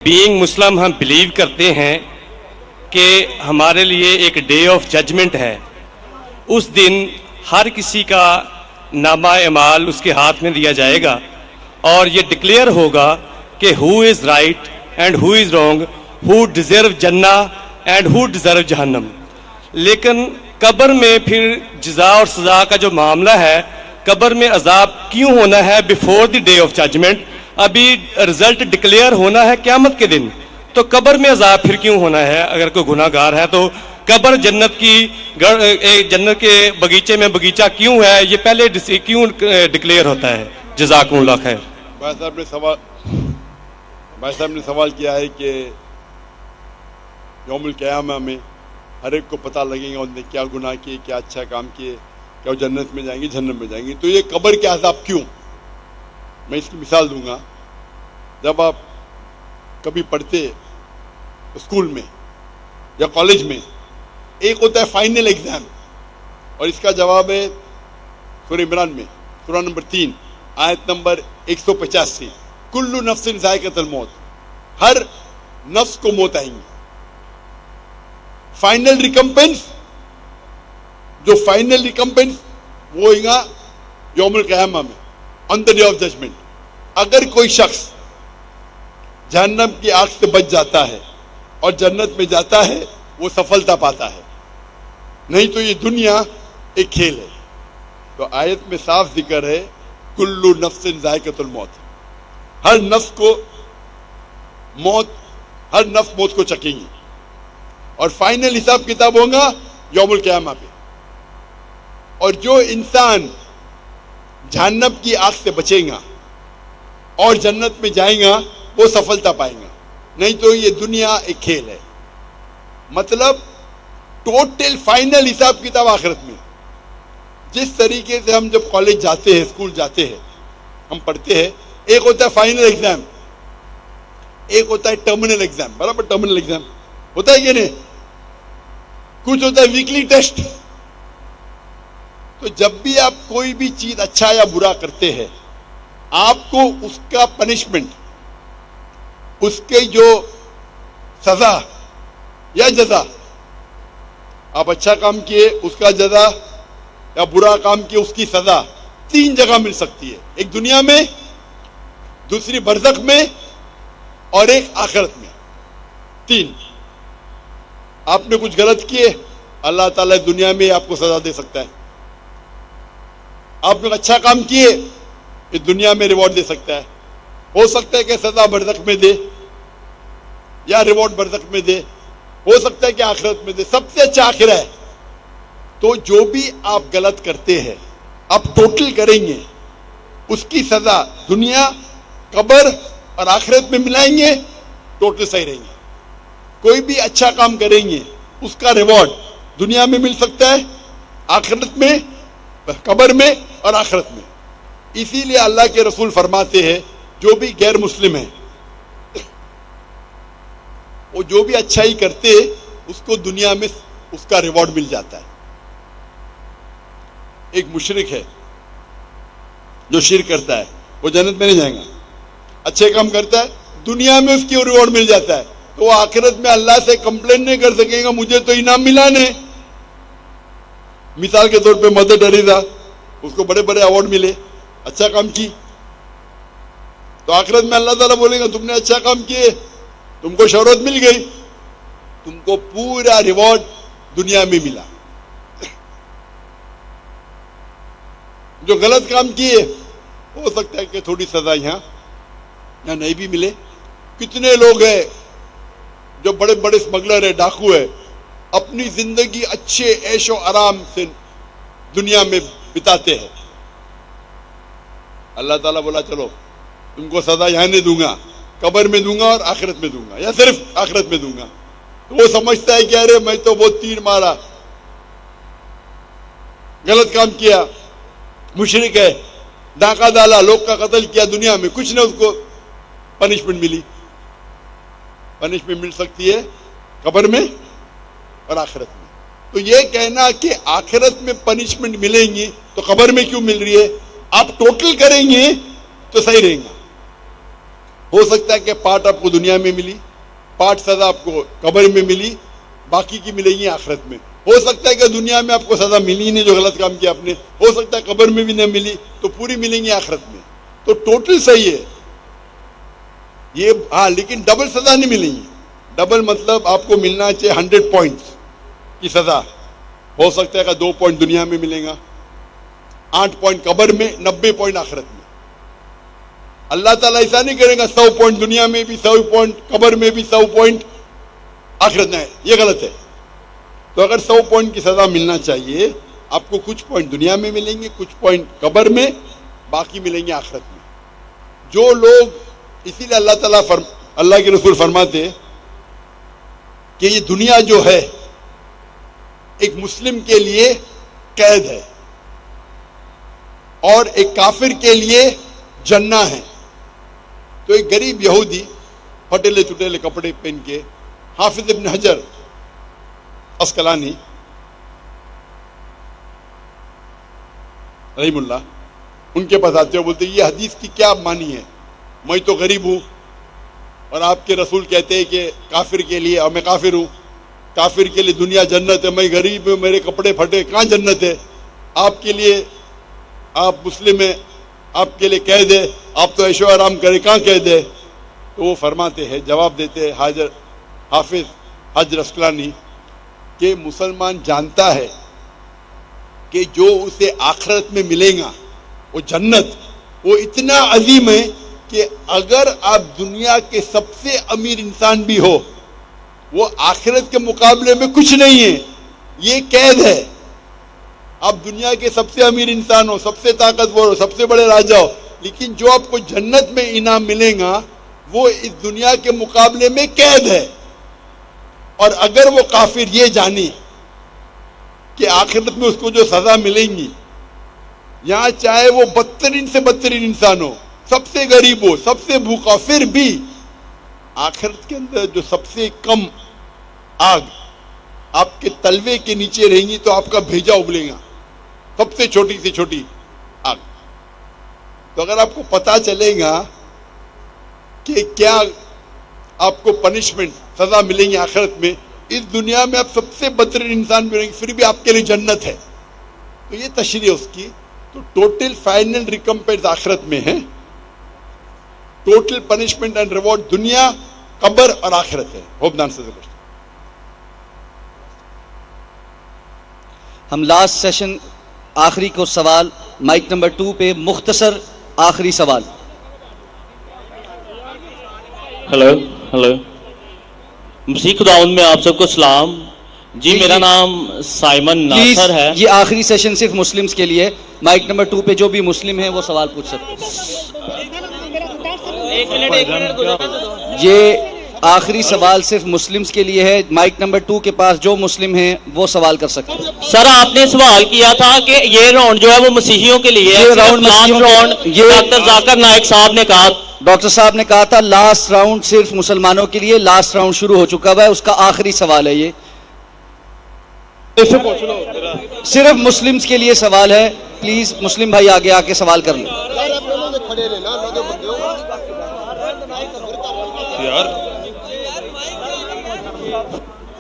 Being مسلم ہم blue کرتے ہیں کہ ہمارے لیے ایک ڈے آف ججمنٹ ہے. اس دن ہر کسی کا نامہ اعمال اس کے ہاتھ میں دیا جائے گا اور یہ ڈکلیئر ہوگا کہ who is right and who is wrong, who deserve جنہ اینڈ ہو ڈیزرو جہنم. لیکن قبر میں پھر جزا اور سزا کا جو معاملہ ہے، قبر میں عذاب کیوں ہونا ہے before the day of judgement? ابھی رزلٹ ڈکلیئر ہونا ہے قیامت کے دن، تو قبر میں عذاب پھر کیوں ہونا ہے؟ اگر کوئی گناہ گار ہے تو قبر جنت کے بغیچے میں بغیچہ کیوں ہے، یہ پہلے کیوں ڈکلیئر ہوتا ہے؟ جزاکم اللہ خیر. بھائی صاحب نے سوال کیا ہے کہ یوم القیامہ میں ہر ایک کو پتہ لگے گا انہوں نے کیا گناہ کیے، کیا اچھا کام کیے، کیا وہ جنت میں جائیں گے جہنم میں جائیں گے. تو یہ قبر کے عذاب کیوں؟ میں اس کی مثال دوں گا. جب آپ کبھی پڑھتے اسکول میں یا کالج میں، ایک ہوتا ہے فائنل ایگزام، اور اس کا جواب ہے سورہ عمران میں سورہ نمبر 3 آیت نمبر 185 کل نفس ذائقۃ الموت، ہر نفس کو موت آئیں گی. فائنل ریکمپنس، جو فائنل ریکمپنس وہ ہوئے گا یوم القیامہ میں، آن دا ڈے آف ججمنٹ. اگر کوئی شخص جہنم کی آگ سے بچ جاتا ہے اور جنت میں جاتا ہے وہ سفلتا پاتا ہے، نہیں تو یہ دنیا ایک کھیل ہے. تو آیت میں صاف ذکر ہے کل نفس ذائقۃ الموت، ہر نفس کو موت کو چکیں گی، اور فائنل حساب کتاب ہوگا یوم القیامہ پہ. اور جو انسان جہنم کی آگ سے بچے گا اور جنت میں جائیں گا وہ سفلتا پائیں گا، نہیں تو یہ دنیا ایک کھیل ہے. مطلب ٹوٹل فائنل حساب کتاب آخرت میں. جس طریقے سے ہم جب کالج جاتے ہیں، اسکول جاتے ہیں، ہم پڑھتے ہیں، ایک ہوتا ہے فائنل ایگزام، ایک ہوتا ہے ٹرمینل ایگزام. برابر ٹرمینل ایگزام ہوتا ہے کہ نہیں؟ کچھ ہوتا ہے ویکلی ٹیسٹ. تو جب بھی آپ کوئی بھی چیز اچھا یا برا کرتے ہیں، آپ کو اس کا پنشمنٹ، اس کے جو سزا یا جزا، آپ اچھا کام کیے اس کا جزا یا برا کام کیے اس کی سزا 3 جگہ مل سکتی ہے. ایک دنیا میں، دوسری برزخ میں، اور ایک آخرت میں. 3. آپ نے کچھ غلط کیے، اللہ تعالیٰ دنیا میں آپ کو سزا دے سکتا ہے. آپ نے اچھا کام کیے، اس دنیا میں ریوارڈ دے سکتا ہے. ہو سکتا ہے کہ سزا برزخ میں دے یا ریوارڈ برزخ میں دے، ہو سکتا ہے کہ آخرت میں دے. سب سے اچھا آخرہ ہے. تو جو بھی آپ غلط کرتے ہیں، آپ ٹوٹل کریں گے، اس کی سزا دنیا، قبر اور آخرت میں ملائیں گے، ٹوٹل صحیح رہیں گے. کوئی بھی اچھا کام کریں گے، اس کا ریوارڈ دنیا میں مل سکتا ہے، آخرت میں، قبر میں اور آخرت میں. اسی لیے اللہ کے رسول فرماتے ہیں جو بھی غیر مسلم ہے، وہ جو بھی اچھائی کرتے اس کو دنیا میں اس کا ریوارڈ مل جاتا ہے. ایک مشرک ہے جو شرک کرتا ہے، وہ جنت میں نہیں جائے گا. اچھے کام کرتا ہے، دنیا میں اس کی ریوارڈ مل جاتا ہے، تو وہ آخرت میں اللہ سے کمپلین نہیں کر سکے گا مجھے تو انعام ملا نہیں. مثال کے طور پہ مدر ٹریسا، اس کو بڑے بڑے ایوارڈ ملے، اچھا کام کی. تو آخرت میں اللہ تعالیٰ بولے گا تم نے اچھا کام کیے، تم کو شہرت مل گئی، تم کو پورا ریوارڈ دنیا میں ملا. جو غلط کام کیے ہو سکتا ہے کہ تھوڑی سزا یہاں نہیں بھی ملے. کتنے لوگ ہیں جو بڑے بڑے اسمگلر ہیں، ڈاکو ہے، اپنی زندگی اچھے عیش و آرام سے دنیا میں بتاتے ہیں. اللہ تعالیٰ بولا چلو تم کو سزا یہاں نہیں دوں گا، قبر میں دوں گا اور آخرت میں دوں گا، یا صرف آخرت میں دوں گا. تو وہ سمجھتا ہے کہ ارے میں تو بہت تیر مارا، غلط کام کیا، مشرک ہے، ڈاکہ ڈالا، لوگ کا قتل کیا، دنیا میں کچھ نہ اس کو پنشمنٹ ملی. پنشمنٹ مل سکتی ہے قبر میں اور آخرت میں. تو یہ کہنا کہ آخرت میں پنشمنٹ ملیں گی تو قبر میں کیوں مل رہی ہے، آپ ٹوٹل کریں گے تو صحیح رہیں گا. ہو سکتا ہے کہ پارٹ آپ کو دنیا میں ملی, پارٹ سزا آپ کو قبر میں ملی, باقی کی ملے گی آخرت میں. ہو سکتا ہے کہ دنیا میں آپ کو سزا ملی ہی نہیں جو غلط کام کیا آپ نے, ہو سکتا ہے قبر میں بھی نہ ملی تو پوری ملیں گی آخرت میں. تو ٹوٹل صحیح ہے یہ, ہاں, لیکن ڈبل سزا نہیں ملیں گی. ڈبل مطلب آپ کو ملنا چاہیے 100 پوائنٹس کی سزا, ہو سکتا ہے کہ 2 پوائنٹ دنیا میں ملیں گا, 8 پوائنٹ قبر میں, 90 پوائنٹ آخرت میں. اللہ تعالیٰ ایسا نہیں کرے گا 100 پوائنٹ دنیا میں بھی, 100 پوائنٹ قبر میں بھی, 100 پوائنٹ آخرت میں. یہ غلط ہے. تو اگر 100 پوائنٹ کی سزا ملنا چاہیے, آپ کو کچھ پوائنٹ دنیا میں ملیں گے, کچھ پوائنٹ قبر میں, باقی ملیں گے آخرت میں. جو لوگ, اسی لیے اللہ کے رسول فرماتے کہ یہ دنیا جو ہے ایک مسلم کے لیے قید ہے اور ایک کافر کے لیے جنہ ہے. تو ایک غریب یہودی پھٹیلے چٹیلے کپڑے پہن کے, حافظ ابن حجر اسقلانی رحم اللہ, ان کے پاس آتے ہو, بولتے یہ حدیث کی کیا معنی ہے, میں تو غریب ہوں اور آپ کے رسول کہتے ہیں کہ کافر کے لیے, اور میں کافر ہوں, کافر کے لیے دنیا جنت ہے, میں غریب ہوں, میرے کپڑے پھٹے, کہاں جنت ہے؟ آپ کے لیے, آپ مسلم ہیں, آپ کے لیے قید ہے, آپ تو عیش و آرام کریں, کہاں قید ہے؟ تو وہ فرماتے ہیں, جواب دیتے ہیں حافظ حجر اسقلانی کہ مسلمان جانتا ہے کہ جو اسے آخرت میں ملے گا وہ جنت, وہ اتنا عظیم ہے کہ اگر آپ دنیا کے سب سے امیر انسان بھی ہو, وہ آخرت کے مقابلے میں کچھ نہیں ہے, یہ قید ہے. آپ دنیا کے سب سے امیر انسان ہو, سب سے طاقتور ہو, سب سے بڑے راجا ہو, لیکن جو آپ کو جنت میں انعام ملے گا وہ اس دنیا کے مقابلے میں قید ہے. اور اگر وہ کافر یہ جانے کہ آخرت میں اس کو جو سزا ملیں گی, یہاں چاہے وہ بدترین سے بدترین انسان ہو, سب سے غریب ہو, سب سے بھوکا, پھر بھی آخرت کے اندر جو سب سے کم آگ آپ کے تلوے کے نیچے رہیں گی تو آپ کا بھیجا ابلے گا, سب سے چھوٹی آگ. تو اگر آپ کو پتا چلے گا کہ کیا آپ کو پنشمنٹ, سزا ملیں گی آخرت میں, اس دنیا میں آپ سب سے بدترین انسان بھی رہیں گے, پھر بھی آپ کے لیے جنت ہے, تو یہ تشریح اس کی. تو ٹوٹل فائنل ریکمپنس آخرت میں ہے, ٹوٹل پنشمنٹ اینڈ ریوارڈ دنیا, قبر اور آخرت ہے. ہوپ دان سے ہم لاسٹ سیشن آخری کو سوال مائک نمبر 2 پہ مختصر آخری سوال. ہلو مسیح خداوند میں آپ سب کو سلام. جی میرا نام سائمن ناصر ہے. یہ آخری سیشن صرف مسلمز کے لیے, مائک نمبر 2 پہ جو بھی مسلم ہیں وہ سوال پوچھ سکتے ہیں. یہ آخری سوال صرف مسلمز کے لیے ہے, مائک نمبر 2 کے پاس جو مسلم ہیں وہ سوال کر سکتے ہیں. سر آپ نے سوال کیا تھا کہ یہ راؤنڈ جو ہے وہ مسیحیوں کے لیے ہے. یہ راؤنڈ یہ ڈاکٹر ذاکر نائک صاحب نے کہا, ڈاکٹر صاحب نے کہا تھا لاسٹ راؤنڈ صرف مسلمانوں کے لیے, لاسٹ راؤنڈ شروع ہو چکا ہوا ہے, اس کا آخری سوال ہے. یہ صرف مسلمز کے لیے سوال ہے, پلیز مسلم بھائی آگے آ کے سوال کر لیں.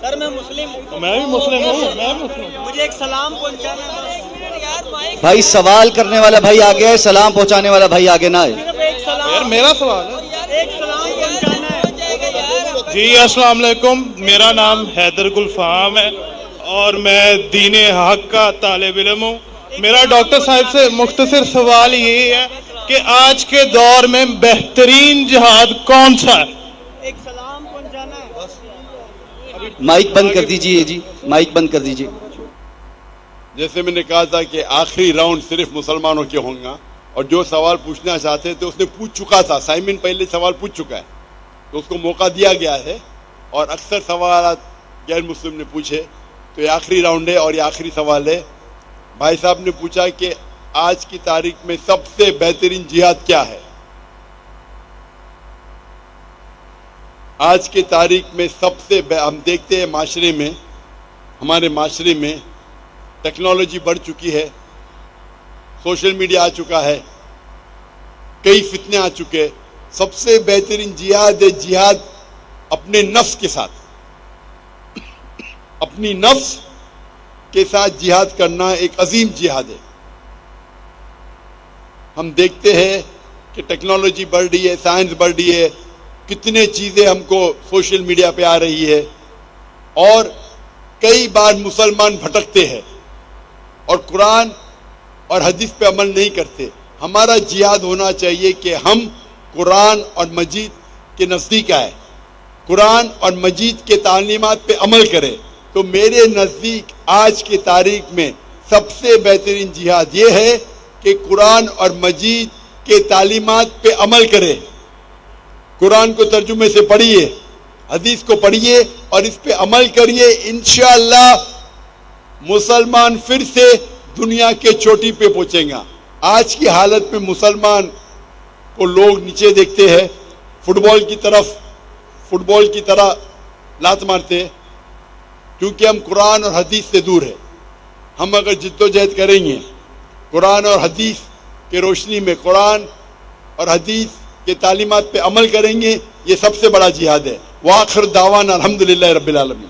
سر میں مسلم ہوں. میں بھی مسلم ہوں. مجھے ایک سلام پہنچانا ہے. بھائی سوال کرنے والا بھائی آگے ہے, سلام پہنچانے والا بھائی آگے نہ آئے. ایک سلام, میرا سوال ہے. ایک سلام پہنچانا ہے. جی السلام علیکم, میرا نام حیدر گل فہام ہے اور میں دین حق کا طالب علم ہوں. میرا ڈاکٹر صاحب سے مختصر سوال یہی ہے کہ آج کے دور میں بہترین جہاد کون سا ہے؟ ایک سلام پہنچانا ہے. مائک بند کر دیجئے. جی مائک بند کر دیجئے. جیسے میں نے کہا تھا کہ آخری راؤنڈ صرف مسلمانوں کے ہوں گا, اور جو سوال پوچھنا چاہتے تھے اس نے پوچھ چکا تھا. سائمن پہلے سوال پوچھ چکا ہے تو اس کو موقع دیا گیا ہے, اور اکثر سوالات غیر مسلم نے پوچھے, تو یہ آخری راؤنڈ ہے اور یہ آخری سوال ہے. بھائی صاحب نے پوچھا کہ آج کی تاریخ میں سب سے بہترین جہاد کیا ہے. آج کی تاریخ میں سب سے ہم دیکھتے ہیں معاشرے میں, ہمارے معاشرے میں ٹیکنالوجی بڑھ چکی ہے, سوشل میڈیا آ چکا ہے, کئی فتنے آ چکے, سب سے بہترین جہاد ہے جہاد اپنے نفس کے ساتھ. اپنی نفس کے ساتھ جہاد کرنا ایک عظیم جہاد ہے. ہم دیکھتے ہیں کہ ٹیکنالوجی بڑھ رہی ہے, سائنس بڑھ رہی ہے, کتنے چیزیں ہم کو سوشل میڈیا پہ آ رہی ہے, اور کئی بار مسلمان بھٹکتے ہیں اور قرآن اور حدیث پہ عمل نہیں کرتے. ہمارا جہاد ہونا چاہیے کہ ہم قرآن اور مجید کے نزدیک آئے, قرآن اور مجید کے تعلیمات پہ عمل کرے. تو میرے نزدیک آج کی تاریخ میں سب سے بہترین جہاد یہ ہے کہ قرآن اور مجید کے تعلیمات پہ عمل کرے. قرآن کو ترجمے سے پڑھیے, حدیث کو پڑھیے اور اس پہ عمل کریے. انشاءاللہ مسلمان پھر سے دنیا کے چوٹی پہ پہنچیں گا. آج کی حالت میں مسلمان کو لوگ نیچے دیکھتے ہیں, فٹ بال کی طرح لات مارتے ہیں, کیونکہ ہم قرآن اور حدیث سے دور ہیں. ہم اگر جد و جہد کریں گے, قرآن اور حدیث کے روشنی میں قرآن اور حدیث کے تعلیمات پہ عمل کریں گے, یہ سب سے بڑا جہاد ہے. وآخر دعوانا الحمدللہ رب العالمین.